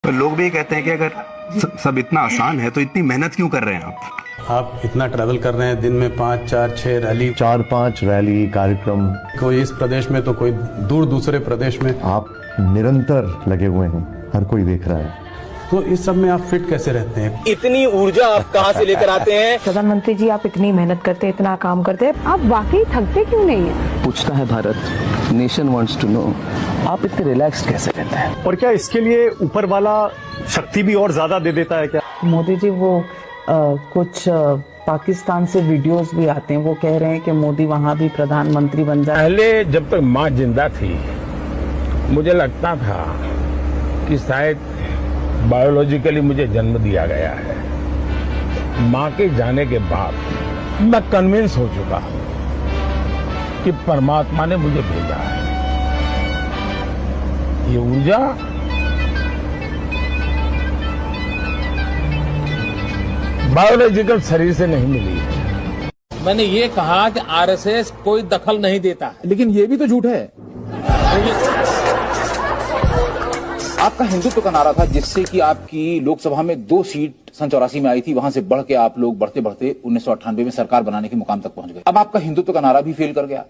तो लोग भी कहते हैं कि अगर सब इतना आसान है तो इतनी मेहनत क्यों कर रहे हैं आप इतना ट्रैवल कर रहे हैं, दिन में 5, 4, 6 रैली, 4-5 रैली कार्यक्रम, कोई इस प्रदेश में तो कोई दूर दूसरे प्रदेश में, आप निरंतर लगे हुए हैं, हर कोई देख रहा है। तो इस सब में आप फिट कैसे रहते हैं? इतनी ऊर्जा आप कहाँ से लेकर आते हैं? प्रधानमंत्री जी, आप इतनी मेहनत करते हैं, इतना काम करते हैं, आप वाकई थकते क्यों नहीं है? पूछता है Bharat, nation wants to know, आप इतने रिलैक्स्ड कैसे रहते हैं? और क्या इसके लिए ऊपर वाला शक्ति भी और ज्यादा दे देता है क्या? मोदी जी, वो कुछ पाकिस्तान से वीडियोस भी आते हैं, वो कह रहे हैं कि मोदी वहाँ भी प्रधानमंत्री बन जाए। पहले जब तक माँ जिंदा थी मुझे लगता था कि शायद बायोलॉजिकली मुझे जन्म दिया गया है। माँ के जाने के बाद मैं कन्विंस हो चुका हूं कि परमात्मा ने मुझे भेजा है। ये ऊर्जा बायोलॉजिकल शरीर से नहीं मिली है। मैंने ये कहा कि आरएसएस कोई दखल नहीं देता, लेकिन ये भी तो झूठ है। आपका हिंदुत्व का नारा था जिससे कि आपकी लोकसभा में 2 सीट सन 84 में आई थी, वहां से बढ़ के आप लोग बढ़ते बढ़ते 1998 में सरकार बनाने के मुकाम तक पहुंच गए। अब आपका हिंदुत्व का नारा भी फेल कर गया।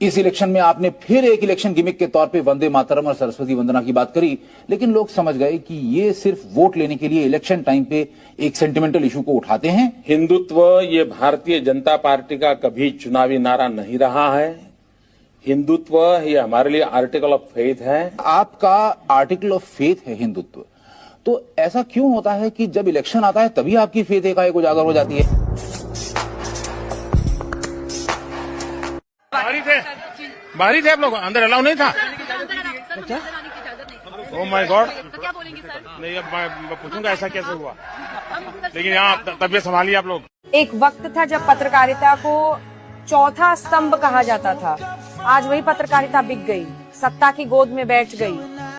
इस इलेक्शन में आपने फिर एक इलेक्शन गिमिक के तौर पे वंदे मातरम और सरस्वती वंदना की बात करी, लेकिन लोग समझ गए कि ये सिर्फ वोट लेने के लिए इलेक्शन टाइम पे एक सेंटिमेंटल इशू को उठाते हैं। हिंदुत्व ये भारतीय जनता पार्टी का कभी चुनावी नारा नहीं रहा है। हिंदुत्व ये हमारे लिए आर्टिकल ऑफ फेथ है। आपका आर्टिकल ऑफ फेथ है हिंदुत्व। तो ऐसा क्यों होता है कि जब इलेक्शन आता है तभी आपकी फेथ एकाएक उजागर हो जाती है? बाहरी थे आप लोग, अंदर अलाउ नहीं था। अच्छा, ओह माय गॉड, नहीं अब मैं पूछूंगा ऐसा कैसे हुआ, लेकिन यहाँ तबीयत संभालिए आप लोग। एक वक्त था जब पत्रकारिता को चौथा स्तंभ कहा जाता था। आज वही पत्रकारिता बिक गई, सत्ता की गोद में बैठ गई।